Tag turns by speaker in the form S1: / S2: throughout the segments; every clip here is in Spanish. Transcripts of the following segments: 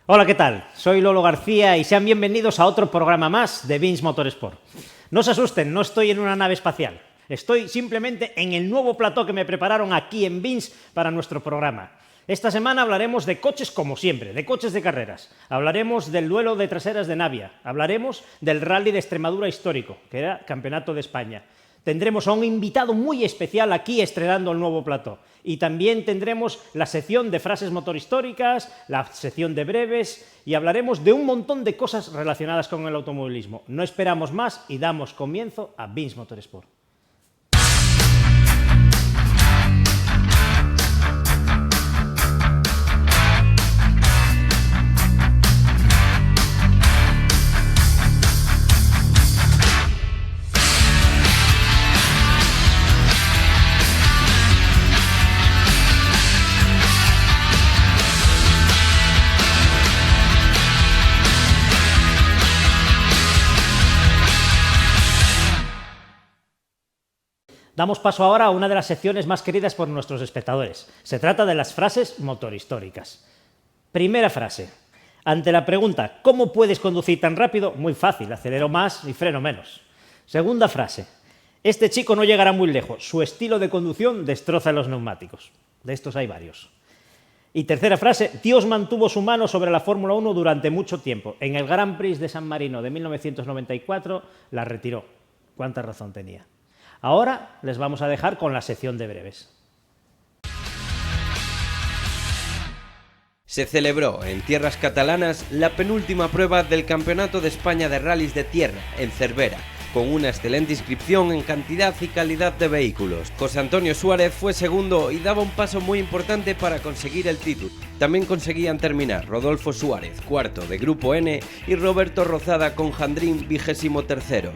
S1: Hola, ¿qué tal? Soy Lolo García y sean bienvenidos a otro programa más de Vince Motorsport. No se asusten, no estoy en una nave espacial. Estoy simplemente en el nuevo plató que me prepararon aquí en Vince para nuestro programa. Esta semana hablaremos de coches como siempre, de coches de carreras. Hablaremos del duelo de traseras de Navia. Hablaremos del Rally de Extremadura histórico, que era Campeonato de España. Tendremos a un invitado muy especial aquí estrenando el nuevo plató. Y también tendremos la sección de frases motorhistóricas, la sección de breves y hablaremos de un montón de cosas relacionadas con el automovilismo. No esperamos más y damos comienzo a Vince Motorsport. Damos paso ahora a una de las secciones más queridas por nuestros espectadores. Se trata de las frases motorhistóricas. Primera frase. Ante la pregunta ¿cómo puedes conducir tan rápido? Muy fácil, acelero más y freno menos. Segunda frase. Este chico no llegará muy lejos. Su estilo de conducción destroza los neumáticos. De estos hay varios. Y tercera frase. Dios mantuvo su mano sobre la Fórmula 1 durante mucho tiempo. En el Grand Prix de San Marino de 1994 la retiró. ¿Cuánta razón tenía? Ahora les vamos a dejar con la sección de breves.
S2: Se celebró en tierras catalanas la penúltima prueba del Campeonato de España de Rallys de Tierra, en Cervera, con una excelente inscripción en cantidad y calidad de vehículos. José Antonio Suárez fue segundo y daba un paso muy importante para conseguir el título. También conseguían terminar Rodolfo Suárez, cuarto de Grupo N, y Roberto Rozada con Jandrín, 23º.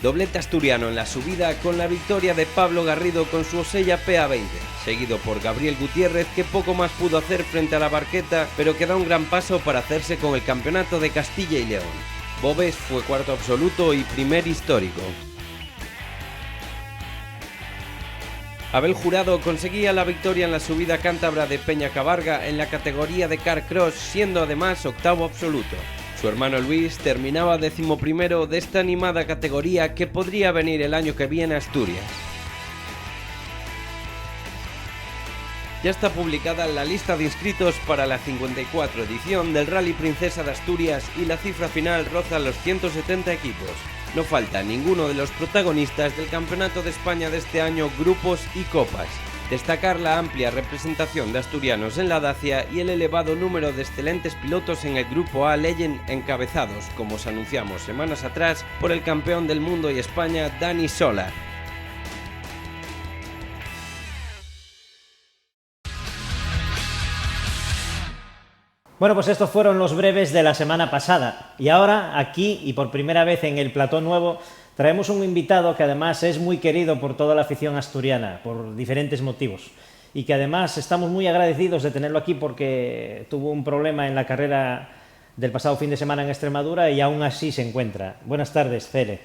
S2: Doblete asturiano en la subida con la victoria de Pablo Garrido con su Osella PA20, seguido por Gabriel Gutiérrez, que poco más pudo hacer frente a la Barqueta, pero que da un gran paso para hacerse con el campeonato de Castilla y León. Bobes fue cuarto absoluto y primer histórico. Abel Jurado conseguía la victoria en la subida cántabra de Peña Cabarga en la categoría de Car Cross, siendo además octavo absoluto. Su hermano Luis terminaba 11º de esta animada categoría que podría venir el año que viene a Asturias. Ya está publicada la lista de inscritos para la 54 edición del Rally Princesa de Asturias y la cifra final roza los 170 equipos. No falta ninguno de los protagonistas del Campeonato de España de este año, grupos y copas. Destacar la amplia representación de asturianos en la Dacia y el elevado número de excelentes pilotos en el Grupo A Legend, encabezados, como os anunciamos semanas atrás, por el campeón del mundo y España, Dani Solar.
S1: Bueno, pues estos fueron los breves de la semana pasada. Y ahora, aquí, y por primera vez en el plató nuevo, traemos un invitado que además es muy querido por toda la afición asturiana, por diferentes motivos. Y que además estamos muy agradecidos de tenerlo aquí porque tuvo un problema en la carrera del pasado fin de semana en Extremadura y aún así se encuentra. Buenas tardes, Cele.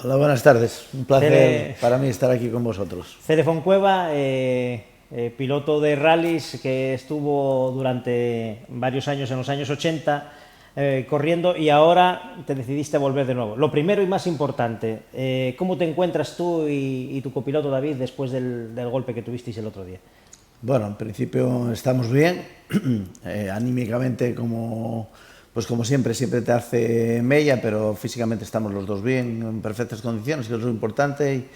S3: Hola, buenas tardes. Un placer para mí estar aquí con vosotros.
S1: Cele Foncueva, piloto de rallies que estuvo durante varios años, en los años 80, corriendo, y ahora te decidiste a volver de nuevo. Lo primero y más importante, ¿cómo te encuentras tú y tu copiloto David después del golpe que tuvisteis el otro día?
S3: Bueno, en principio estamos bien, anímicamente como siempre te hace mella, pero físicamente estamos los dos bien, en perfectas condiciones, que es lo importante,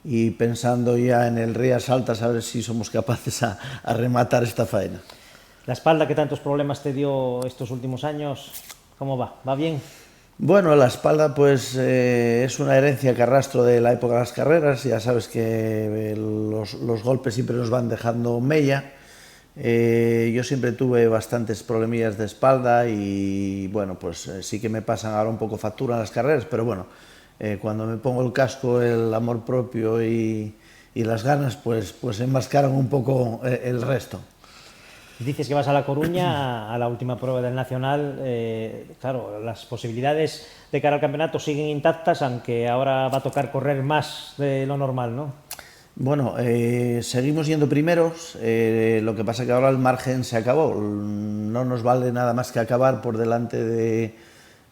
S3: y pensando ya en el Rías Altas a ver si somos capaces a rematar esta faena.
S1: ¿La espalda que tantos problemas te dio estos últimos años, cómo va? ¿Va bien?
S3: Bueno, la espalda pues es una herencia que arrastro de la época de las carreras. Ya sabes que los golpes siempre nos van dejando mella. Yo siempre tuve bastantes problemillas de espalda y bueno, pues sí que me pasan ahora un poco factura en las carreras, pero bueno, cuando me pongo el casco, el amor propio y las ganas, pues enmascaran un poco el resto.
S1: Dices que vas a La Coruña a la última prueba del Nacional. Claro, las posibilidades de cara al campeonato siguen intactas, aunque ahora va a tocar correr más de lo normal, ¿no?
S3: Bueno, seguimos yendo primeros, lo que pasa que ahora el margen se acabó, no nos vale nada más que acabar por delante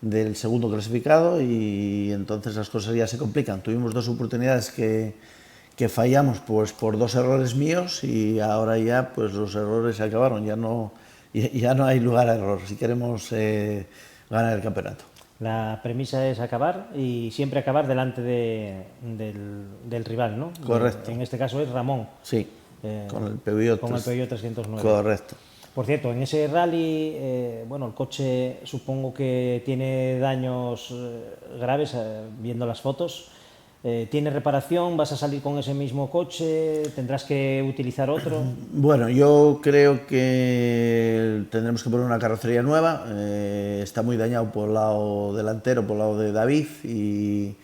S3: del segundo clasificado y entonces las cosas ya se complican. Tuvimos dos oportunidades que fallamos pues por dos errores míos y ahora ya pues los errores se acabaron, ya no hay lugar a error si queremos ganar el campeonato.
S1: La premisa es acabar y siempre acabar delante del rival, ¿no?
S3: Correcto.
S1: En este caso es Ramón.
S3: Sí, con el Peugeot.
S1: Con el Peugeot 309.
S3: Correcto.
S1: Por cierto, en ese rally, bueno, el coche supongo que tiene daños graves, viendo las fotos. ¿Tiene reparación? ¿Vas a salir con ese mismo coche? ¿Tendrás que utilizar otro?
S3: Bueno, yo creo que tendremos que poner una carrocería nueva. Está muy dañado por el lado delantero, por el lado de David y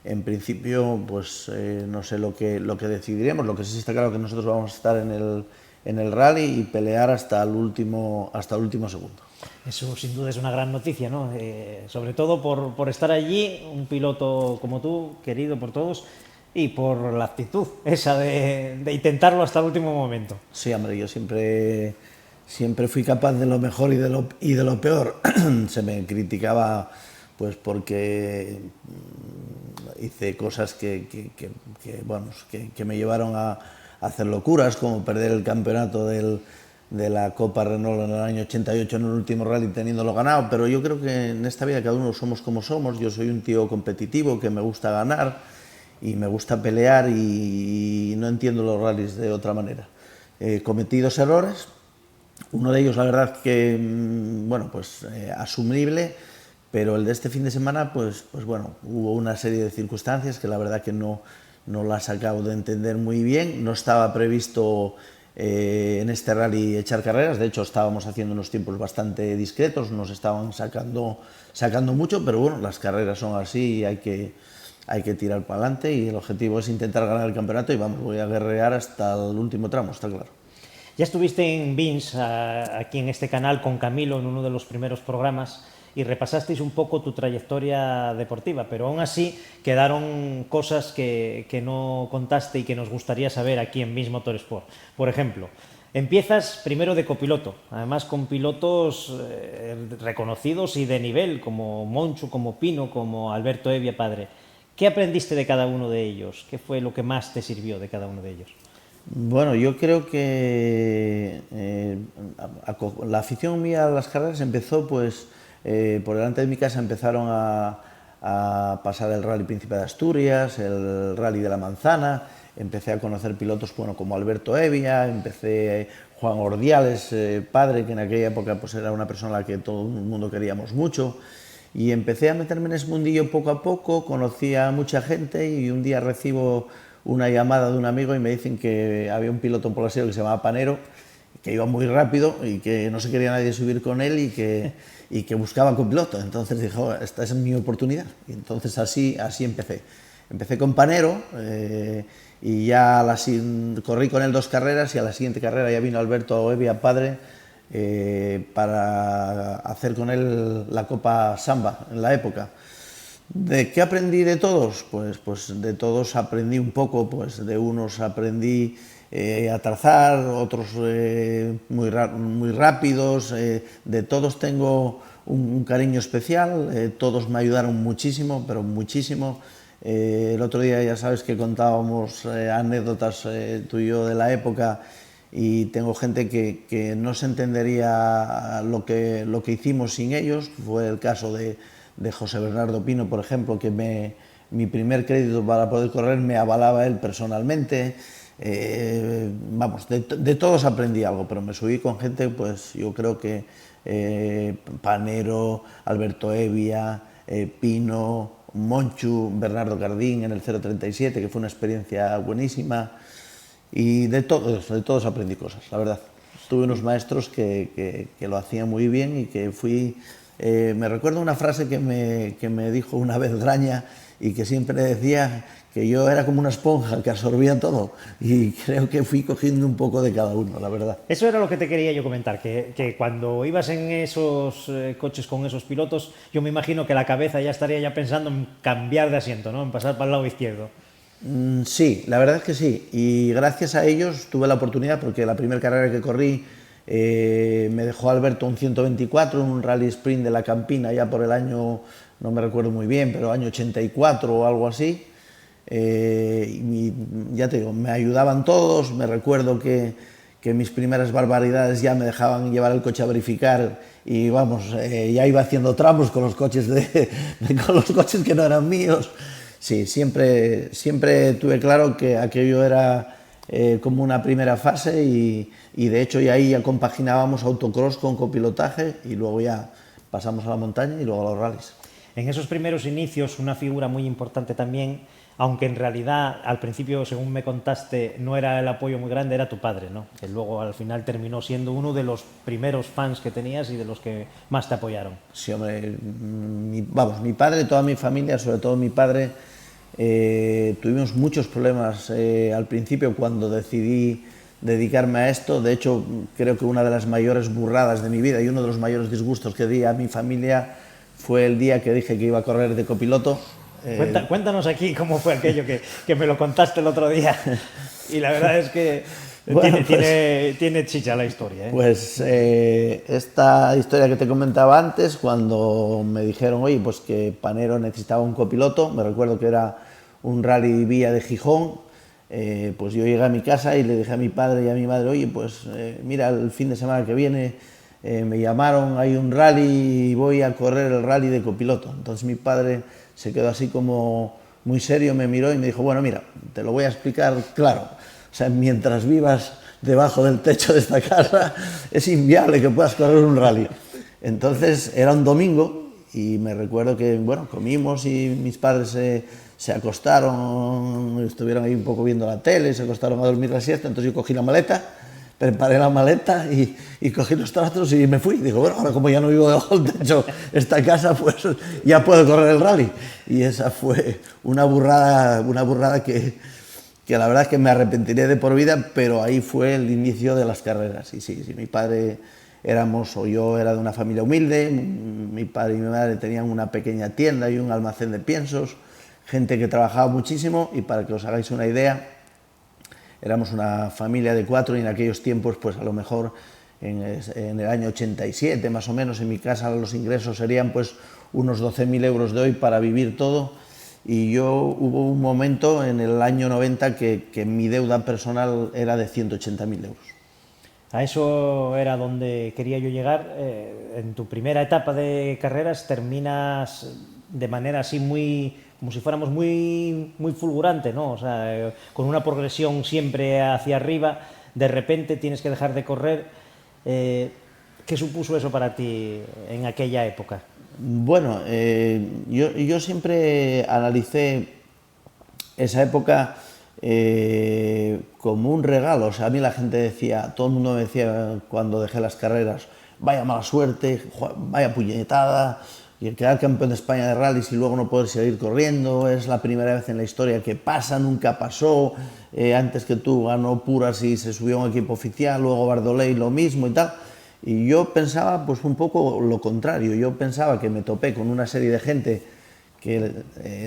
S3: en principio pues no sé lo que decidiremos. Lo que sí está claro que nosotros vamos a estar en el rally y pelear hasta el último segundo.
S1: Eso sin duda es una gran noticia, ¿no? Sobre todo por estar allí, un piloto como tú, querido por todos, y por la actitud esa de intentarlo hasta el último momento.
S3: Sí, hombre, yo siempre fui capaz de lo mejor y de lo peor. Se me criticaba pues porque hice cosas que me llevaron a hacer locuras, como perder el campeonato de la Copa Renault en el año 88 en el último rally teniéndolo ganado, pero yo creo que en esta vida cada uno somos como somos. Yo soy un tío competitivo que me gusta ganar y me gusta pelear y no entiendo los rallies de otra manera. Cometí dos errores, uno de ellos la verdad que, bueno, pues asumible, pero el de este fin de semana, pues bueno, hubo una serie de circunstancias que la verdad que no las acabo de entender muy bien. No estaba previsto en este rally echar carreras, de hecho estábamos haciendo unos tiempos bastante discretos, nos estaban sacando mucho, pero bueno, las carreras son así y hay que tirar para adelante y el objetivo es intentar ganar el campeonato y vamos, voy a guerrear hasta el último tramo, está claro.
S1: Ya estuviste en Vins, aquí en este canal, con Camilo en uno de los primeros programas y repasasteis un poco tu trayectoria deportiva, pero aún así quedaron cosas que no contaste y que nos gustaría saber aquí en Vins Motorsport. Por ejemplo, empiezas primero de copiloto, además con pilotos reconocidos y de nivel, como Monchu, como Pino, como Alberto Evia padre. ¿Qué aprendiste de cada uno de ellos? ¿Qué fue lo que más te sirvió de cada uno de ellos?
S3: Bueno, yo creo que la afición mía a las carreras empezó pues por delante de mi casa. Empezaron a pasar el Rally Príncipe de Asturias, el Rally de la Manzana. Empecé a conocer pilotos bueno, como Alberto Evia, empecé Juan Ordiales, padre, que en aquella época pues, era una persona a la que todo el mundo queríamos mucho. Y empecé a meterme en ese mundillo poco a poco, conocí a mucha gente y un día recibo una llamada de un amigo y me dicen que había un piloto en Polasero que se llamaba Panero, que iba muy rápido y que no se quería nadie subir con él y que buscaba copiloto. Entonces dije, oh, esta es mi oportunidad. Y entonces así empecé. Empecé con Panero y ya corrí con él 2 carreras y a la siguiente carrera ya vino Alberto Evia padre para hacer con él la Copa Samba en la época. ¿De qué aprendí de todos? Pues de todos aprendí un poco, pues de unos aprendí a trazar, otros muy rápidos, de todos tengo un cariño especial, todos me ayudaron muchísimo, pero muchísimo. El otro día ya sabes que contábamos anécdotas tú y yo de la época y tengo gente que no se entendería lo que hicimos sin ellos. Fue el caso de José Bernardo Pino, por ejemplo, que mi primer crédito para poder correr me avalaba él personalmente. Vamos, de todos aprendí algo, pero me subí con gente, pues yo creo que Panero, Alberto Evia, Pino, Monchu, Bernardo Cardín en el 037, que fue una experiencia buenísima. Y de todos aprendí cosas, la verdad. Tuve unos maestros que lo hacían muy bien y que fui... me recuerdo una frase que me dijo una vez Draña y que siempre decía que yo era como una esponja que absorbía todo y creo que fui cogiendo un poco de cada uno, la verdad.
S1: Eso era lo que te quería yo comentar, que cuando ibas en esos coches con esos pilotos, yo me imagino que la cabeza ya estaría ya pensando en cambiar de asiento, ¿no? En pasar para el lado izquierdo.
S3: Sí, la verdad es que sí. Y gracias a ellos tuve la oportunidad, porque la primera carrera que corrí me dejó Alberto un 124 en un rally sprint de la Campina, ya por el año, no me recuerdo muy bien, pero año 84 o algo así. Y ya te digo, me ayudaban todos. Me recuerdo que mis primeras barbaridades ya me dejaban llevar el coche a verificar y vamos, ya iba haciendo tramos con los coches con los coches que no eran míos. Sí, siempre tuve claro que aquello era como una primera fase y de hecho ya ahí ya compaginábamos autocross con copilotaje y luego ya pasamos a la montaña y luego a los rallies.
S1: En esos primeros inicios, una figura muy importante también, aunque en realidad al principio, según me contaste, no era el apoyo muy grande, era tu padre, ¿no? Que luego al final terminó siendo uno de los primeros fans que tenías y de los que más te apoyaron.
S3: Sí, hombre, mi padre, toda mi familia, sobre todo mi padre, tuvimos muchos problemas al principio cuando decidí dedicarme a esto. De hecho, creo que una de las mayores burradas de mi vida y uno de los mayores disgustos que di a mi familia fue el día que dije que iba a correr de copiloto.
S1: Cuéntanos aquí cómo fue aquello que me lo contaste el otro día. Y la verdad es que bueno, tiene chicha la historia, ¿eh?
S3: Pues esta historia que te comentaba antes, cuando me dijeron, oye, pues que Panero necesitaba un copiloto, me recuerdo que era un rally vía de Gijón, pues yo llegué a mi casa y le dije a mi padre y a mi madre, oye, pues mira, el fin de semana que viene me llamaron, hay un rally y voy a correr el rally de copiloto. Entonces mi padre se quedó así como muy serio, me miró y me dijo, bueno, mira, te lo voy a explicar claro. O sea, mientras vivas debajo del techo de esta casa, es inviable que puedas correr un rally. Entonces, era un domingo y me recuerdo que, bueno, comimos y mis padres se acostaron, estuvieron ahí un poco viendo la tele, se acostaron a dormir la siesta, entonces yo cogí la maleta, preparé la maleta y cogí los trastos y me fui. Digo, bueno, ahora como ya no vivo debajo del techo esta casa, pues ya puedo correr el rally. Y esa fue una burrada que la verdad es que me arrepentiré de por vida, pero ahí fue el inicio de las carreras. Y sí, mi padre yo era de una familia humilde, mi padre y mi madre tenían una pequeña tienda y un almacén de piensos, gente que trabajaba muchísimo y para que os hagáis una idea, éramos una familia de 4 y en aquellos tiempos, pues a lo mejor en el año 87 más o menos, en mi casa los ingresos serían pues unos 12.000 euros de hoy para vivir todo. Y hubo un momento en el año 90 que mi deuda personal era de 180.000 euros.
S1: A eso era donde quería yo llegar. En tu primera etapa de carreras terminas de manera así muy, como si fuéramos muy fulgurante, ¿no? O sea, con una progresión siempre hacia arriba, de repente tienes que dejar de correr. ¿Qué supuso eso para ti en aquella época?
S3: Bueno, yo siempre analicé esa época como un regalo. O sea, a mí la gente decía, todo el mundo me decía cuando dejé las carreras, vaya mala suerte, vaya puñetada, y el quedar campeón de España de rallies y luego no poder seguir corriendo, es la primera vez en la historia que pasa, nunca pasó, antes que tú ganó Puras y se subió a un equipo oficial, luego Bardolet lo mismo y tal. Y yo pensaba pues un poco lo contrario. Yo pensaba que me topé con una serie de gente que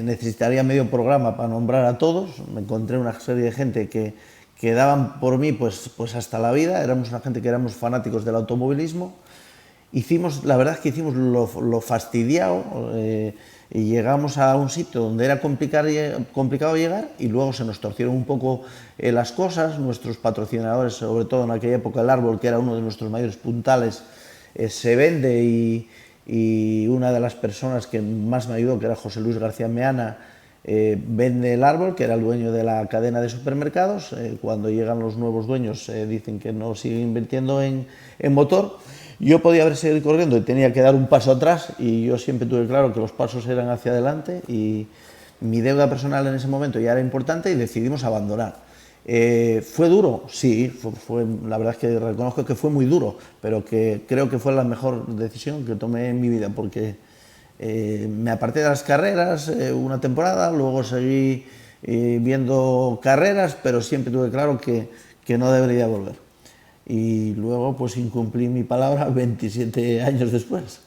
S3: necesitaría medio programa para nombrar a todos. Me encontré una serie de gente que daban por mí pues hasta la vida. Éramos una gente que éramos fanáticos del automovilismo. La verdad es que hicimos lo fastidiado y llegamos a un sitio donde era complicado llegar y luego se nos torcieron un poco las cosas. Nuestros patrocinadores, sobre todo en aquella época el Árbol, que era uno de nuestros mayores puntales, se vende y una de las personas que más me ayudó, que era José Luis García Meana, vende el Árbol, que era el dueño de la cadena de supermercados. Cuando llegan los nuevos dueños dicen que no siguen invirtiendo en motor. Yo podía haber seguido corriendo y tenía que dar un paso atrás y yo siempre tuve claro que los pasos eran hacia adelante y mi deuda personal en ese momento ya era importante y decidimos abandonar. ¿Fue duro? Sí, la verdad es que reconozco que fue muy duro, pero que creo que fue la mejor decisión que tomé en mi vida porque me aparté de las carreras una temporada, luego seguí viendo carreras, pero siempre tuve claro que no debería volver. Y luego pues incumplí mi palabra 27 años después.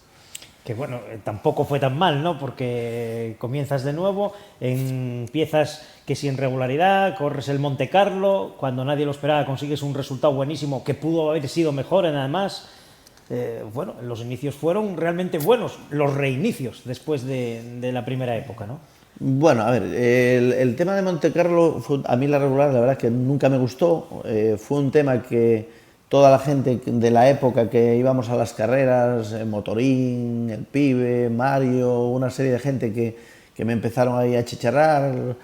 S1: Que bueno, tampoco fue tan mal, ¿no? Porque comienzas de nuevo, empiezas que si en regularidad, corres el Monte Carlo, cuando nadie lo esperaba consigues un resultado buenísimo que pudo haber sido mejor además. Bueno, los inicios fueron realmente buenos, los reinicios después de la primera época, ¿no?
S3: Bueno, a ver, el tema de Monte Carlo, a mí la regular, la verdad que nunca me gustó. Fue un tema que toda la gente de la época que íbamos a las carreras, Motorín, el Pibe, Mario, una serie de gente que me empezaron ahí a chicharrar,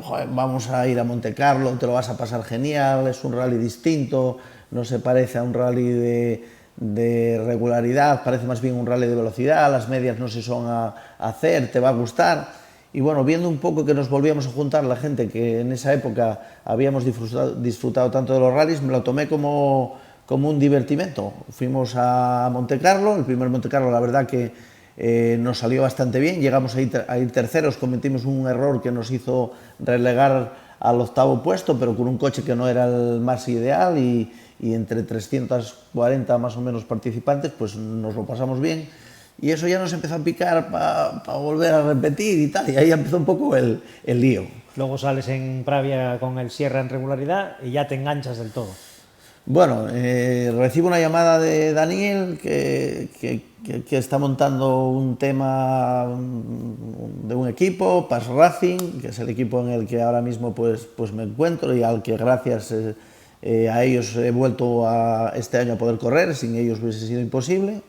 S3: joder, vamos a ir a Monte Carlo, te lo vas a pasar genial, es un rally distinto, no se parece a un rally de regularidad, parece más bien un rally de velocidad, las medias no se son a hacer, te va a gustar. Y bueno, viendo un poco que nos volvíamos a juntar la gente que en esa época habíamos disfrutado tanto de los rallies, me lo tomé como un divertimento. Fuimos a Monte Carlo, el primer Monte Carlo la verdad que nos salió bastante bien, llegamos a ir terceros, cometimos un error que nos hizo relegar al 8º puesto, pero con un coche que no era el más ideal y entre 340 más o menos participantes, pues nos lo pasamos bien. Y eso ya nos empezó a picar para volver a repetir y tal, y ahí empezó un poco el lío.
S1: Luego sales en Pravia con el Sierra en regularidad y ya te enganchas del todo.
S3: Bueno, recibo una llamada de Daniel que está montando un tema de un equipo, Pass Racing, que es el equipo en el que ahora mismo pues me encuentro y al que gracias a ellos he vuelto este año a poder correr, sin ellos hubiese sido imposible.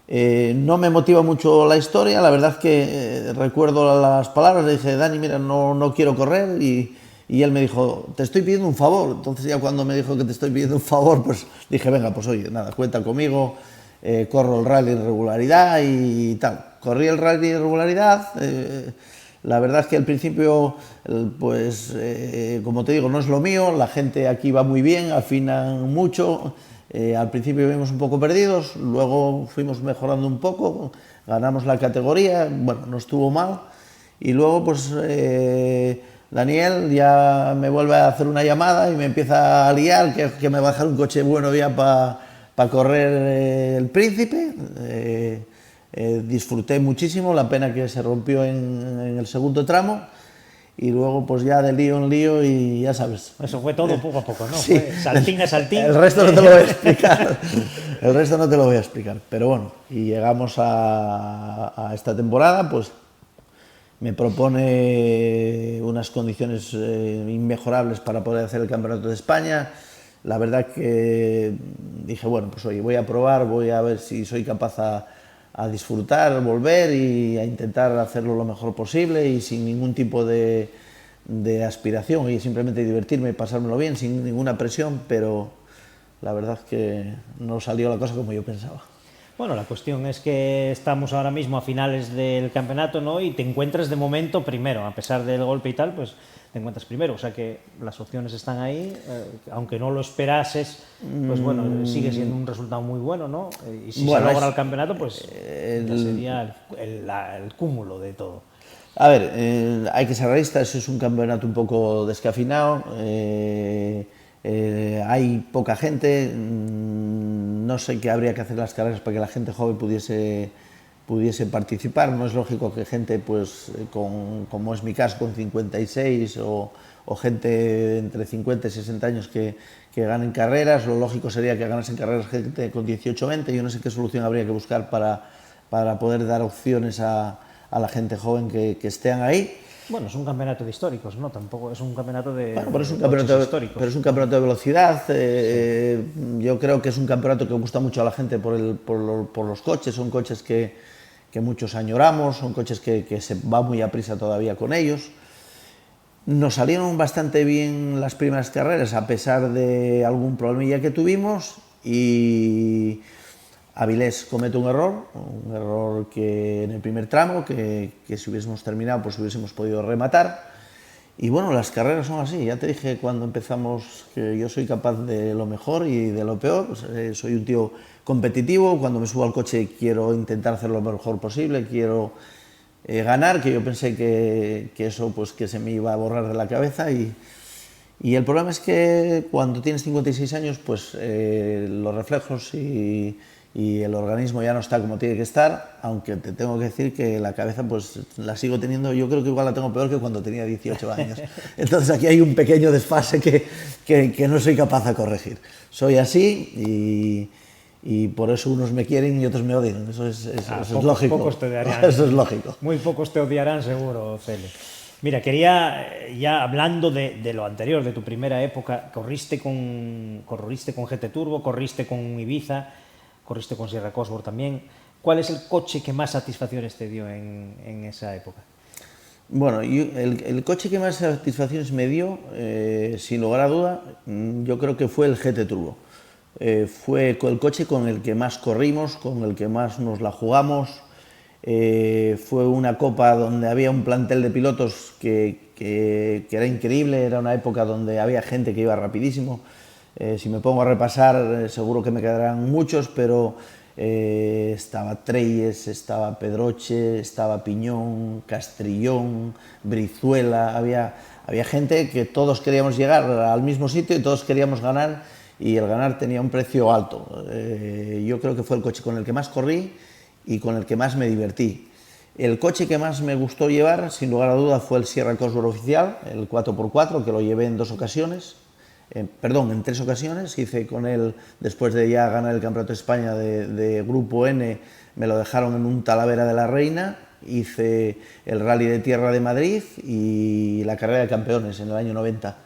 S3: No me motiva mucho la historia, la verdad es que recuerdo las palabras, le dije, Dani, mira, no quiero correr y él me dijo, te estoy pidiendo un favor. Entonces ya cuando me dijo que te estoy pidiendo un favor, pues dije, venga, pues oye, nada, cuenta conmigo, corro el rally en regularidad y tal. Corrí el rally en regularidad, la verdad es que al principio, pues como te digo, no es lo mío, la gente aquí va muy bien, afinan mucho. Al principio vimos un poco perdidos, luego fuimos mejorando un poco, ganamos la categoría, bueno, no estuvo mal. Y luego pues Daniel ya me vuelve a hacer una llamada y me empieza a liar, que me va a dejar un coche bueno ya para correr el Príncipe. Disfruté muchísimo, la pena que se rompió en el segundo tramo. Y luego pues ya de lío en lío y ya sabes.
S1: Eso fue todo poco a poco, ¿no?
S3: Sí.
S1: Fue saltín a saltín.
S3: El resto no te lo voy a explicar. El resto no te lo voy a explicar. Pero bueno, y llegamos a esta temporada, pues me propone unas condiciones inmejorables para poder hacer el Campeonato de España. La verdad que dije, bueno, pues oye, voy a probar, voy a ver si soy capaz a disfrutar, volver y a intentar hacerlo lo mejor posible y sin ningún tipo de aspiración y simplemente divertirme y pasármelo bien, sin ninguna presión, pero la verdad es que no salió la cosa como yo pensaba.
S1: Bueno, la cuestión es que estamos ahora mismo a finales del campeonato, ¿no? Y te encuentras de momento primero, a pesar del golpe y tal, pues te encuentras primero, o sea que las opciones están ahí, aunque no lo esperases, pues bueno, sigue siendo un resultado muy bueno, ¿no? Y si se logra el campeonato, pues ya sería el cúmulo de todo.
S3: A ver, hay que ser realistas, es un campeonato un poco descafinado, hay poca gente, no sé qué habría que hacer las carreras para que la gente joven pudiese participar. No es lógico que gente, pues, como es mi caso, con 56 o gente entre 50 y 60 años que ganen carreras. Lo lógico sería que ganasen carreras gente con 18 o 20. Yo no sé qué solución habría que buscar para poder dar opciones a la gente joven que estén ahí.
S1: Bueno, es un campeonato de históricos, ¿no? Tampoco es un campeonato de
S3: bueno, pero es un campeonato históricos. Pero es un campeonato de velocidad. Yo creo que es un campeonato que gusta mucho a la gente por los coches. Son coches que muchos añoramos, son coches que se va muy a prisa todavía con ellos. Nos salieron bastante bien las primeras carreras, a pesar de algún problemilla que tuvimos, y Avilés comete un error que en el primer tramo, que si hubiésemos terminado, pues hubiésemos podido rematar. Y bueno, las carreras son así. Ya te dije cuando empezamos que yo soy capaz de lo mejor y de lo peor. Pues, soy un tío competitivo. Cuando me subo al coche quiero intentar hacer lo mejor posible, quiero ganar, que yo pensé que eso pues que se me iba a borrar de la cabeza. Y el problema es que cuando tienes 56 años, pues los reflejos y y el organismo ya no está como tiene que estar, aunque te tengo que decir que la cabeza pues la sigo teniendo, yo creo que igual la tengo peor que cuando tenía 18 años. Entonces aquí hay un pequeño desfase que no soy capaz de corregir. Soy así y por eso unos me quieren y otros me odian. Eso es lógico.
S1: Pocos te odiarán.
S3: Eso es lógico.
S1: Muy pocos te odiarán seguro, Cele. Mira, quería, ya hablando de lo anterior, de tu primera época, corriste con GT Turbo, corriste con Ibiza, corriste con Sierra Cosworth también. ¿Cuál es el coche que más satisfacciones te dio en esa época?
S3: Bueno, el coche que más satisfacciones me dio, sin lugar a duda, yo creo que fue el GT Turbo. Fue el coche con el que más corrimos, con el que más nos la jugamos. Fue una copa donde había un plantel de pilotos que era increíble, era una época donde había gente que iba rapidísimo. Si me pongo a repasar, seguro que me quedarán muchos, pero estaba Treyes, estaba Pedroche, estaba Piñón, Castrillón, Brizuela, había gente que todos queríamos llegar al mismo sitio y todos queríamos ganar, y el ganar tenía un precio alto. Yo creo que fue el coche con el que más corrí y con el que más me divertí. El coche que más me gustó llevar, sin lugar a duda, fue el Sierra Cosworth oficial, el 4x4, que lo llevé en 2 ocasiones. En 3 ocasiones, hice con él, después de ya ganar el Campeonato de España de Grupo N, me lo dejaron en un Talavera de la Reina, hice el Rally de Tierra de Madrid y la Carrera de Campeones en el año 90,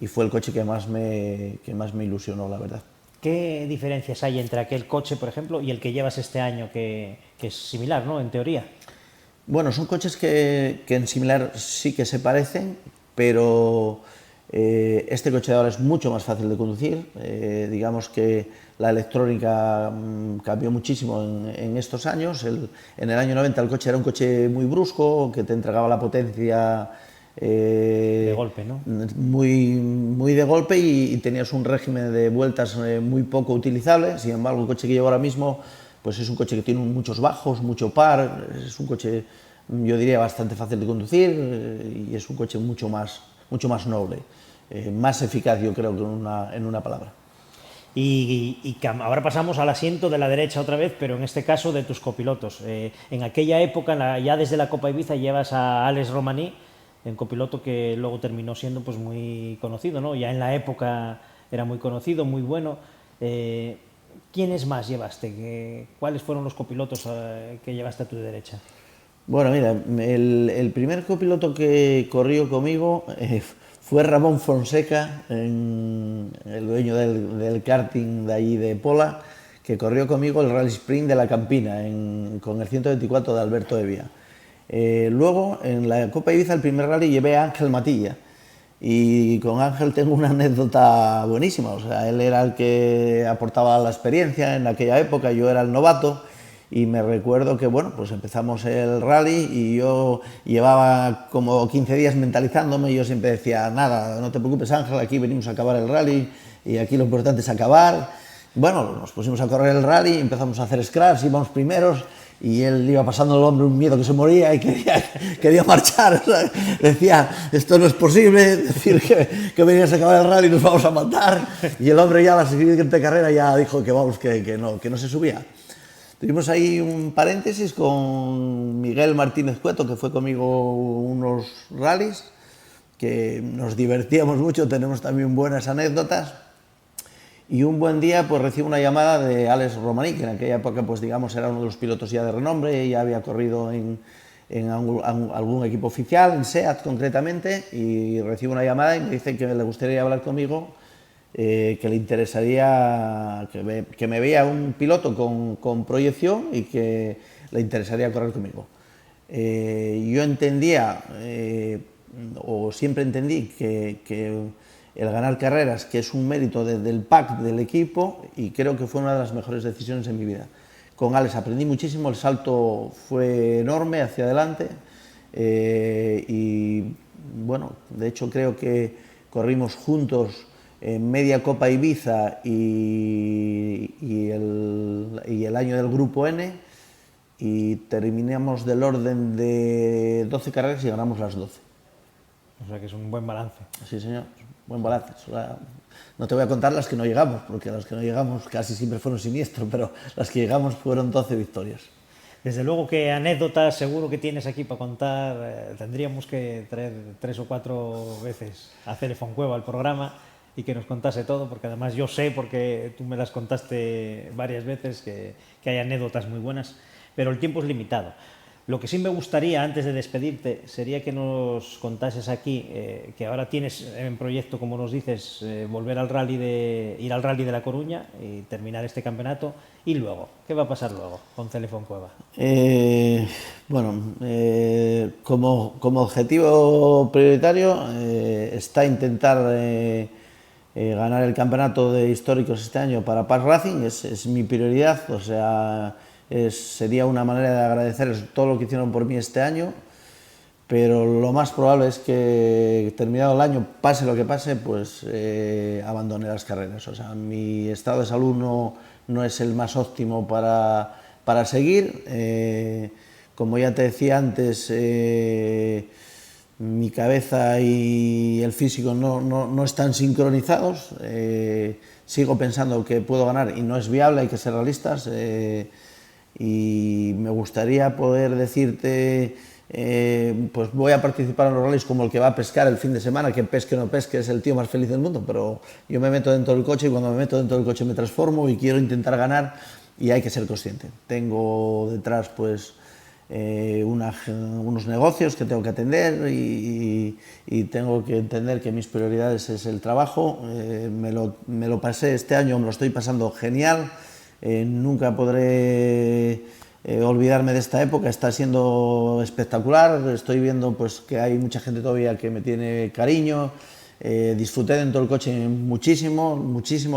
S3: y fue el coche que más me ilusionó, la verdad.
S1: ¿Qué diferencias hay entre aquel coche, por ejemplo, y el que llevas este año, que es similar, ¿no?, en teoría?
S3: Bueno, son coches que en similar sí que se parecen, pero este coche de ahora es mucho más fácil de conducir. Digamos que la electrónica cambió muchísimo en estos años. En el año 90 el coche era un coche muy brusco, que te entregaba la potencia
S1: de golpe, ¿no?
S3: Muy de golpe, y tenías un régimen de vueltas muy poco utilizable. Sin embargo, el coche que llevo ahora mismo pues es un coche que tiene muchos bajos, mucho par, es un coche, yo diría, bastante fácil de conducir, y es un coche mucho más noble, más eficaz, yo creo, que en una palabra.
S1: Y ahora pasamos al asiento de la derecha otra vez, pero en este caso de tus copilotos. En aquella época, ya desde la Copa Ibiza, llevas a Alex Romaní, un copiloto que luego terminó siendo pues muy conocido, ¿no? Ya en la época era muy conocido, muy bueno. ¿Quiénes más llevaste? ¿Cuáles fueron los copilotos que llevaste a tu derecha?
S3: Bueno, mira, el primer copiloto que corrió conmigo fue Ramón Fonseca, el dueño del karting de allí de Pola, que corrió conmigo el Rally Sprint de la Campina con el 124 de Alberto Evia. Luego, en la Copa Ibiza, el primer rally, llevé a Ángel Matilla, y con Ángel tengo una anécdota buenísima. O sea, él era el que aportaba la experiencia en aquella época, yo era el novato, y me recuerdo que, bueno, pues empezamos el rally y yo llevaba como 15 días mentalizándome, y yo siempre decía, nada, no te preocupes, Ángel, aquí venimos a acabar el rally y aquí lo importante es acabar. Bueno, nos pusimos a correr el rally, empezamos a hacer scraps, íbamos primeros, y él iba pasando el hombre un miedo que se moría y quería marchar. O sea, decía, esto no es posible, decir que venías a acabar el rally y nos vamos a matar. Y el hombre ya a la siguiente carrera ya dijo que vamos, que no se subía. Tuvimos ahí un paréntesis con Miguel Martínez Cueto, que fue conmigo unos rallies, que nos divertíamos mucho, tenemos también buenas anécdotas. Y un buen día pues recibo una llamada de Alex Romaní, que en aquella época pues digamos era uno de los pilotos ya de renombre, ya había corrido en algún equipo oficial, en SEAT concretamente, y recibo una llamada y me dice que le gustaría hablar conmigo, que le interesaría, que me veía un piloto con proyección y que le interesaría correr conmigo. Yo entendía, o siempre entendí que el ganar carreras, que es un mérito del pack del equipo, y creo que fue una de las mejores decisiones en mi vida. Con Alex aprendí muchísimo, el salto fue enorme hacia adelante, y bueno, de hecho creo que corrimos juntos en media Copa Ibiza y el año del Grupo N, y terminamos del orden de 12 carreras y ganamos las 12.
S1: O sea que es un buen balance.
S3: Sí, señor. buen balance. No te voy a contar las que no llegamos, porque las que no llegamos casi siempre fueron siniestros, pero las que llegamos fueron 12 victorias.
S1: Desde luego que anécdotas seguro que tienes aquí para contar. Tendríamos que traer 3 o 4 veces a Cele Fontcueva al programa y que nos contase todo, porque además yo sé, porque tú me las contaste varias veces, que hay anécdotas muy buenas, pero el tiempo es limitado. Lo que sí me gustaría, antes de despedirte, sería que nos contases aquí, que ahora tienes en proyecto, como nos dices, volver al ir al Rally de La Coruña y terminar este campeonato. Y luego, ¿qué va a pasar luego con Cele Fontcueva?
S3: Como objetivo prioritario está intentar ganar el campeonato de históricos este año para Paz Racing, es mi prioridad, o sea... sería una manera de agradecerles todo lo que hicieron por mí este año, pero lo más probable es que terminado el año, pase lo que pase, pues abandone las carreras. O sea, mi estado de salud no es el más óptimo para seguir. Como ya te decía antes, mi cabeza y el físico no están sincronizados. Sigo pensando que puedo ganar y no es viable, hay que ser realistas. Y me gustaría poder decirte, pues voy a participar en los rallies como el que va a pescar el fin de semana, que pesque o no pesque, es el tío más feliz del mundo, pero yo me meto dentro del coche y cuando me meto dentro del coche me transformo y quiero intentar ganar y hay que ser consciente. Tengo detrás pues unos negocios que tengo que atender y tengo que entender que mis prioridades es el trabajo. Me lo pasé este año, me lo estoy pasando genial. Nunca podré olvidarme de esta época, está siendo espectacular, estoy viendo pues, que hay mucha gente todavía que me tiene cariño, disfruté dentro del coche muchísimo,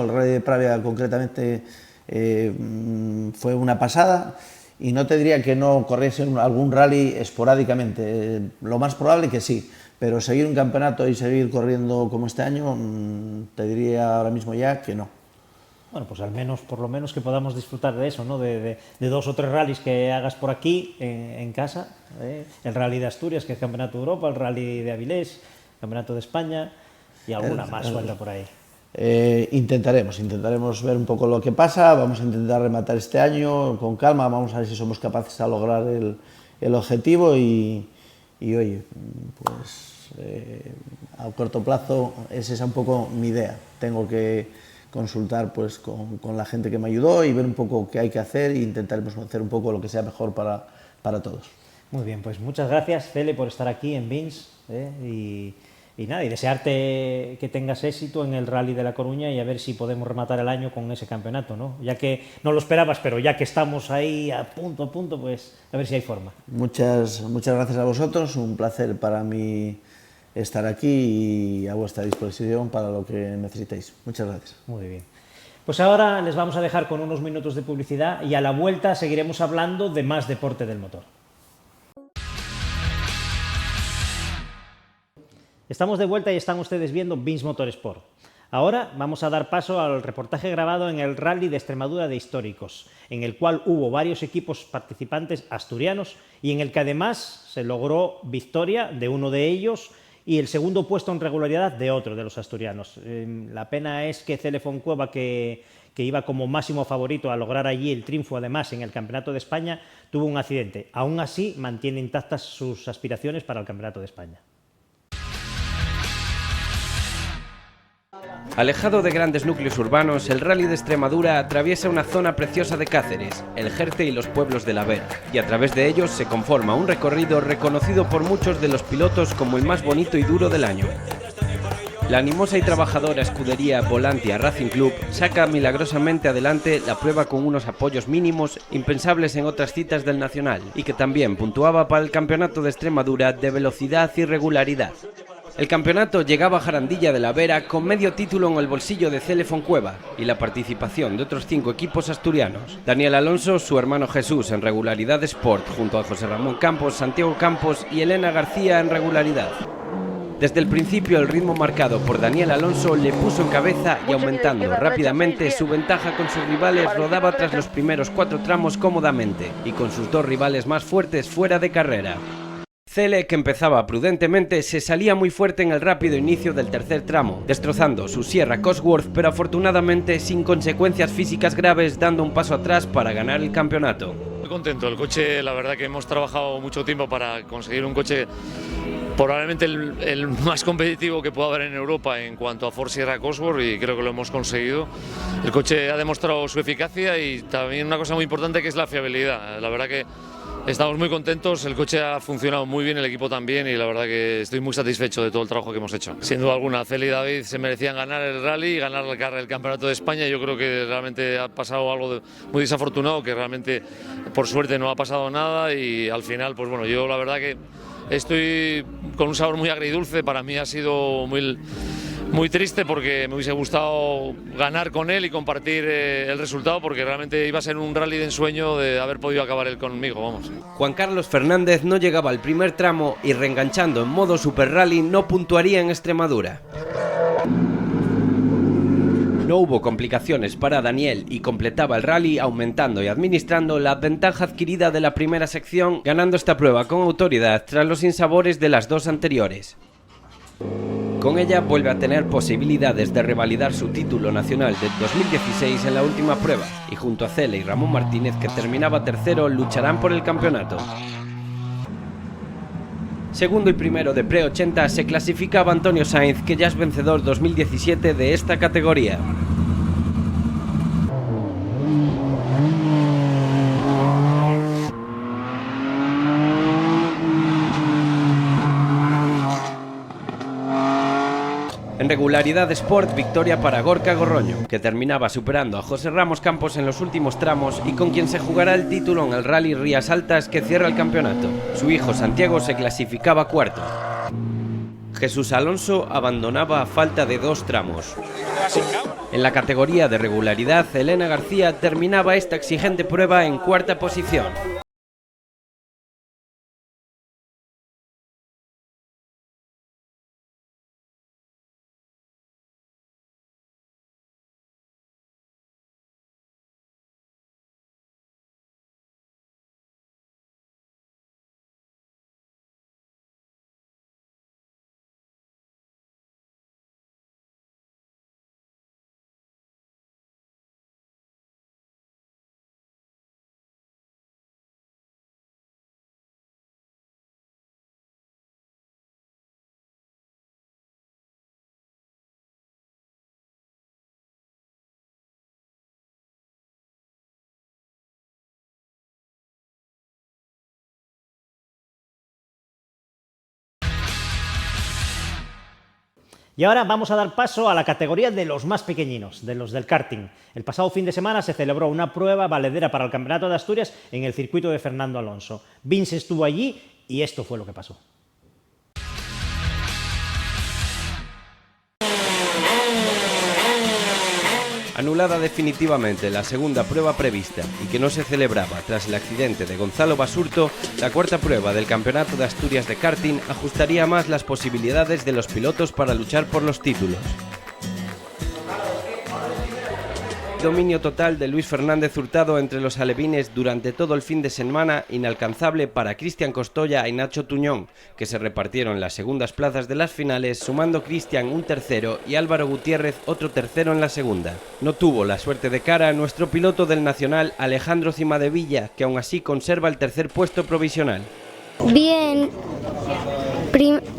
S3: el Rally de Pravia concretamente fue una pasada y no te diría que no corriese algún rally esporádicamente, lo más probable que sí, pero seguir un campeonato y seguir corriendo como este año, te diría ahora mismo ya que no.
S1: Bueno, pues por lo menos que podamos disfrutar de eso, ¿no? De 2 o 3 rallies que hagas por aquí, en casa. El Rally de Asturias, que es el Campeonato de Europa, el Rally de Avilés, el Campeonato de España y alguna más suelta por ahí.
S3: Intentaremos ver un poco lo que pasa, vamos a intentar rematar este año con calma, vamos a ver si somos capaces de lograr el objetivo y oye, pues a corto plazo esa es un poco mi idea. Tengo que consultar pues con la gente que me ayudó y ver un poco qué hay que hacer e intentaremos hacer un poco lo que sea mejor para todos.
S1: Muy bien, pues muchas gracias, Cele, por estar aquí en Vins y nada, y desearte que tengas éxito en el Rally de La Coruña y a ver si podemos rematar el año con ese campeonato, ¿no? Ya que no lo esperabas, pero ya que estamos ahí a punto, pues a ver si hay forma.
S3: Muchas gracias a vosotros, un placer para mí estar aquí y a vuestra disposición para lo que necesitéis. Muchas gracias.
S1: Muy bien. Pues ahora les vamos a dejar con unos minutos de publicidad y a la vuelta seguiremos hablando de más deporte del motor. Estamos de vuelta y están ustedes viendo Vins Motorsport. Ahora vamos a dar paso al reportaje grabado en el Rally de Extremadura de Históricos, en el cual hubo varios equipos participantes asturianos y en el que además se logró victoria de uno de ellos y el segundo puesto en regularidad de otro de los asturianos. La pena es que Cele Fontcueva, que iba como máximo favorito a lograr allí el triunfo además en el Campeonato de España, tuvo un accidente. Aún así mantiene intactas sus aspiraciones para el Campeonato de España.
S2: Alejado de grandes núcleos urbanos, el Rally de Extremadura atraviesa una zona preciosa de Cáceres, el Jerte y los pueblos de la Vera, y a través de ellos se conforma un recorrido reconocido por muchos de los pilotos como el más bonito y duro del año. La animosa y trabajadora escudería Volantia Racing Club saca milagrosamente adelante la prueba con unos apoyos mínimos impensables en otras citas del Nacional y que también puntuaba para el Campeonato de Extremadura de velocidad y regularidad. El campeonato llegaba a Jarandilla de la Vera con medio título en el bolsillo de Cele Fontcueva y la participación de otros 5 equipos asturianos. Daniel Alonso, su hermano Jesús en regularidad Sport, junto a José Ramón Campos, Santiago Campos y Elena García en regularidad. Desde el principio el ritmo marcado por Daniel Alonso le puso en cabeza y aumentando rápidamente su ventaja con sus rivales rodaba tras los primeros 4 tramos cómodamente y con sus 2 rivales más fuertes fuera de carrera. Cele, que empezaba prudentemente, se salía muy fuerte en el rápido inicio del tercer tramo, destrozando su Sierra Cosworth, pero afortunadamente sin consecuencias físicas graves, dando un paso atrás para ganar el campeonato.
S4: Muy contento, el coche, la verdad que hemos trabajado mucho tiempo para conseguir un coche probablemente el más competitivo que pueda haber en Europa en cuanto a Ford Sierra Cosworth, y creo que lo hemos conseguido. El coche ha demostrado su eficacia y también una cosa muy importante, que es la fiabilidad. La verdad que estamos muy contentos, el coche ha funcionado muy bien, el equipo también, y la verdad que estoy muy satisfecho de todo el trabajo que hemos hecho. Sin duda alguna, Cele y David se merecían ganar el rally y ganar el campeonato de España. Yo creo que realmente ha pasado algo muy desafortunado, que realmente por suerte no ha pasado nada, y al final, pues bueno, yo la verdad que estoy con un sabor muy agridulce. Para mí ha sido muy triste, porque me hubiese gustado ganar con él y compartir el resultado, porque realmente iba a ser un rally de ensueño de haber podido acabar él conmigo, vamos.
S2: Juan Carlos Fernández no llegaba al primer tramo y, reenganchando en modo Super Rally, no puntuaría en Extremadura. No hubo complicaciones para Daniel y completaba el rally aumentando y administrando la ventaja adquirida de la primera sección, ganando esta prueba con autoridad tras los sinsabores de las dos anteriores. Con ella vuelve a tener posibilidades de revalidar su título nacional del 2016 en la última prueba, y junto a Cele y Ramón Martínez, que terminaba tercero, lucharán por el campeonato. Segundo y primero de Pre-80 se clasificaba Antonio Sainz, que ya es vencedor 2017 de esta categoría. En regularidad Sport, victoria para Gorka Gorroño, que terminaba superando a José Ramos Campos en los últimos tramos y con quien se jugará el título en el Rally Rías Altas, que cierra el campeonato. Su hijo Santiago se clasificaba cuarto. Jesús Alonso abandonaba a falta de 2 tramos. En la categoría de regularidad, Elena García terminaba esta exigente prueba en cuarta posición.
S1: Y ahora vamos a dar paso a la categoría de los más pequeñinos, de los del karting. El pasado fin de semana se celebró una prueba valedera para el Campeonato de Asturias en el circuito de Fernando Alonso. Vince estuvo allí y esto fue lo que pasó.
S2: Anulada definitivamente la segunda prueba prevista y que no se celebraba tras el accidente de Gonzalo Basurto, la cuarta prueba del Campeonato de Asturias de karting ajustaría más las posibilidades de los pilotos para luchar por los títulos. Dominio total de Luis Fernández Hurtado entre los alevines durante todo el fin de semana, inalcanzable para Cristian Costoya y Nacho Tuñón, que se repartieron las segundas plazas de las finales, sumando Cristian un tercero y Álvaro Gutiérrez otro tercero en la segunda. No tuvo la suerte de cara nuestro piloto del Nacional, Alejandro Cimadevilla, que aún así conserva el tercer puesto provisional.
S5: Bien,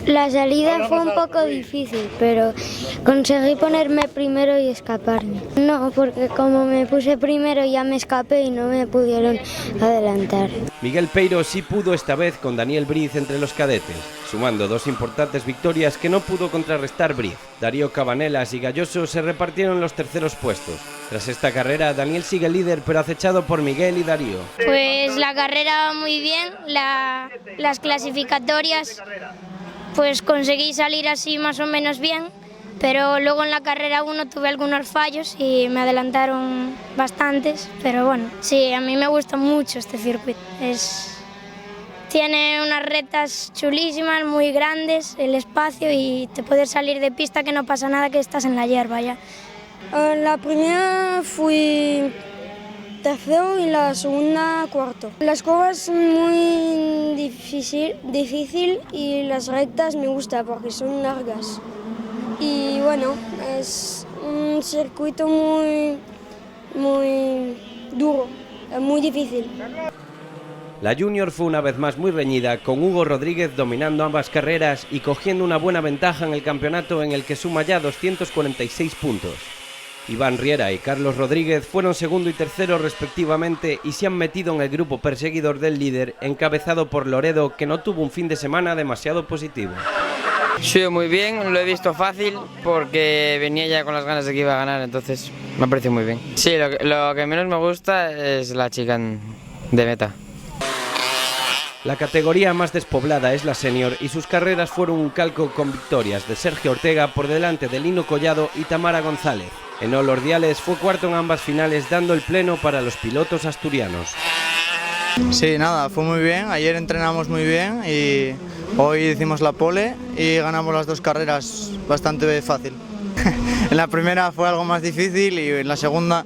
S5: la salida fue un poco difícil, pero conseguí ponerme primero y escaparme. No, porque como me puse primero ya me escapé y no me pudieron adelantar.
S2: Miguel Peiro sí pudo esta vez con Daniel Briz entre los cadetes, sumando 2 importantes victorias que no pudo contrarrestar Briz. Darío Cabanelas y Galloso se repartieron los terceros puestos. Tras esta carrera, Daniel sigue líder, pero acechado por Miguel y Darío.
S5: Pues la carrera muy bien, las clasificatorias, pues conseguí salir así más o menos bien, pero luego en la carrera 1 tuve algunos fallos y me adelantaron bastantes, pero bueno, sí, a mí me gusta mucho este circuito. Tiene unas rectas chulísimas, muy grandes, el espacio, y te puedes salir de pista que no pasa nada, que estás en la hierba ya.
S6: La primera fui tercero y la segunda cuarto. Las curvas son muy difícil y las rectas me gustan porque son largas. Y bueno, es un circuito muy duro, muy difícil.
S2: La Junior fue una vez más muy reñida, con Hugo Rodríguez dominando ambas carreras y cogiendo una buena ventaja en el campeonato en el que suma ya 246 puntos. Iván Riera y Carlos Rodríguez fueron segundo y tercero respectivamente y se han metido en el grupo perseguidor del líder, encabezado por Loredo, que no tuvo un fin de semana demasiado positivo.
S7: Sí, muy bien, lo he visto fácil porque venía ya con las ganas de que iba a ganar, entonces me ha parecido muy bien. Sí, lo que menos me gusta es la chica de meta.
S2: La categoría más despoblada es la senior y sus carreras fueron un calco con victorias de Sergio Ortega por delante de Lino Collado y Tamara González. Enol Ordiales fue cuarto en ambas finales, dando el pleno para los pilotos asturianos.
S8: Sí, nada, fue muy bien, ayer entrenamos muy bien y hoy hicimos la pole y ganamos las dos carreras bastante fácil. En la primera fue algo más difícil y en la segunda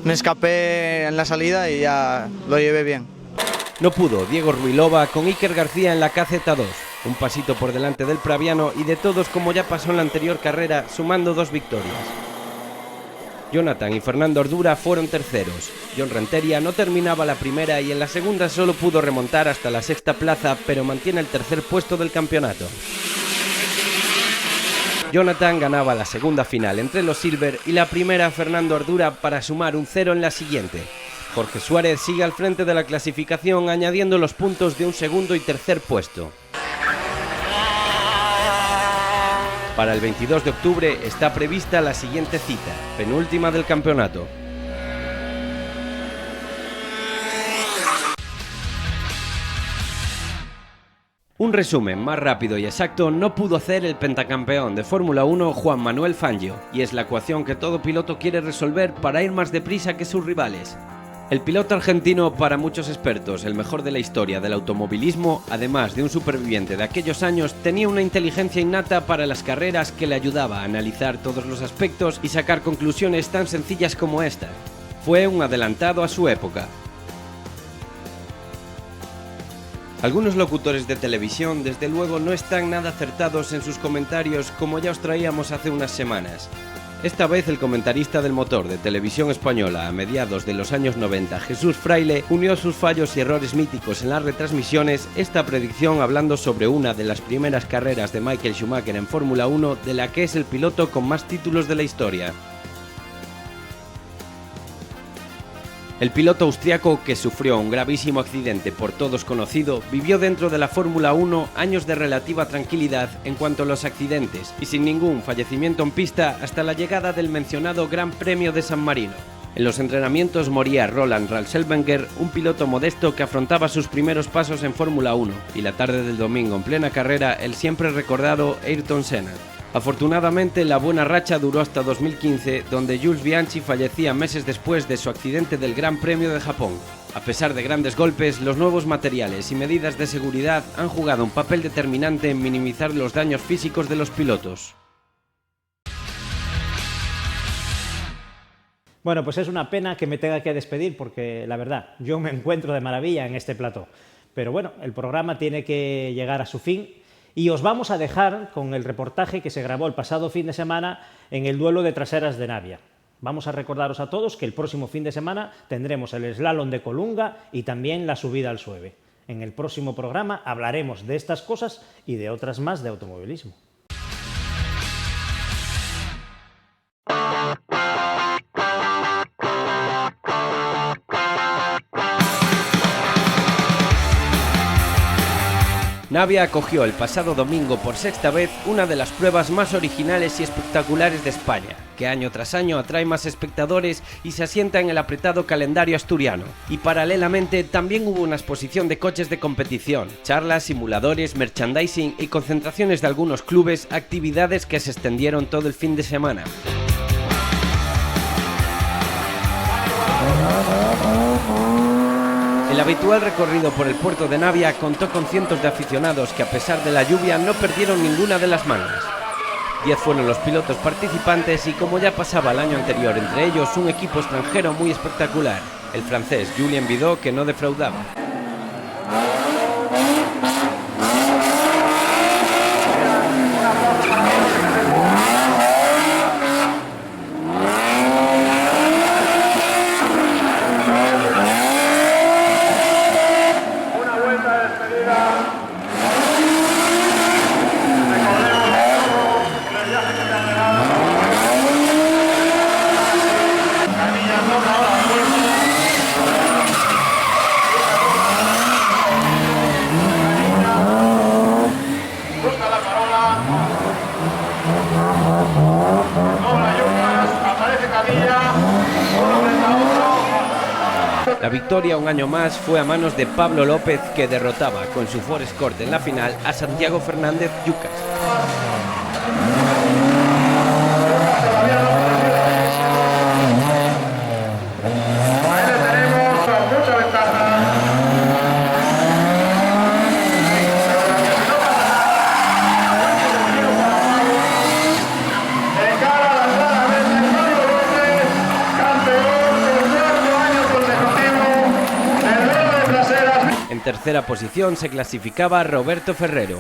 S8: me escapé en la salida y ya lo llevé bien.
S2: No pudo Diego Ruilova con Iker García en la KZ2, un pasito por delante del praviano y de todos como ya pasó en la anterior carrera, sumando 2 victorias. Jonathan y Fernando Ordura fueron terceros. John Renteria no terminaba la primera y en la segunda solo pudo remontar hasta la 6ª plaza, pero mantiene el tercer puesto del campeonato. Jonathan ganaba la segunda final entre los Silver y la primera Fernando Ordura para sumar un 0 en la siguiente. Jorge Suárez sigue al frente de la clasificación añadiendo los puntos de un segundo y tercer puesto. Para el 22 de octubre está prevista la siguiente cita, penúltima del campeonato. Un resumen más rápido y exacto no pudo hacer el pentacampeón de Fórmula 1 Juan Manuel Fangio, y es la ecuación que todo piloto quiere resolver para ir más deprisa que sus rivales. El piloto argentino, para muchos expertos, el mejor de la historia del automovilismo, además de un superviviente de aquellos años, tenía una inteligencia innata para las carreras que le ayudaba a analizar todos los aspectos y sacar conclusiones tan sencillas como esta. Fue un adelantado a su época. Algunos locutores de televisión, desde luego, no están nada acertados en sus comentarios, como ya os traíamos hace unas semanas. Esta vez el comentarista del motor de Televisión Española a mediados de los años 90, Jesús Fraile, unió sus fallos y errores míticos en las retransmisiones esta predicción hablando sobre una de las primeras carreras de Michael Schumacher en Fórmula 1, de la que es el piloto con más títulos de la historia. El piloto austriaco, que sufrió un gravísimo accidente por todos conocido, vivió dentro de la Fórmula 1 años de relativa tranquilidad en cuanto a los accidentes y sin ningún fallecimiento en pista hasta la llegada del mencionado Gran Premio de San Marino. En los entrenamientos moría Roland Ratzenberger, un piloto modesto que afrontaba sus primeros pasos en Fórmula 1, y la tarde del domingo en plena carrera el siempre recordado Ayrton Senna. Afortunadamente, la buena racha duró hasta 2015, donde Jules Bianchi fallecía meses después de su accidente del Gran Premio de Japón. A pesar de grandes golpes, los nuevos materiales y medidas de seguridad han jugado un papel determinante en minimizar los daños físicos de los pilotos.
S1: Bueno, pues es una pena que me tenga que despedir porque, la verdad, yo me encuentro de maravilla en este plató. Pero bueno, el programa tiene que llegar a su fin. Y os vamos a dejar con el reportaje que se grabó el pasado fin de semana en el duelo de traseras de Navia. Vamos a recordaros a todos que el próximo fin de semana tendremos el slalom de Colunga y también la subida al Sueve. En el próximo programa hablaremos de estas cosas y de otras más de automovilismo.
S2: Navia acogió el pasado domingo por sexta vez una de las pruebas más originales y espectaculares de España, que año tras año atrae más espectadores y se asienta en el apretado calendario asturiano. Y paralelamente también hubo una exposición de coches de competición, charlas, simuladores, merchandising y concentraciones de algunos clubes, actividades que se extendieron todo el fin de semana. El habitual recorrido por el puerto de Navia contó con cientos de aficionados que, a pesar de la lluvia, no perdieron ninguna de las mangas. 10 fueron los pilotos participantes y, como ya pasaba el año anterior, entre ellos un equipo extranjero muy espectacular. el francés Julien Vidot, que no defraudaba. La victoria un año más fue a manos de Pablo López, que derrotaba con su Ford Escort en la final a Santiago Fernández Yucas. En tercera posición se clasificaba Roberto Ferrero.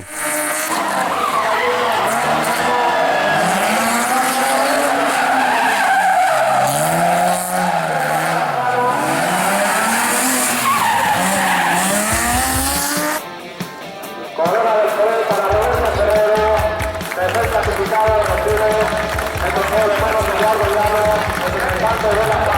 S9: Corona del poder para Roberto Ferrero, tercer clasificado en los tiros, el trofeo de manos de Eduardo Llano, representante de la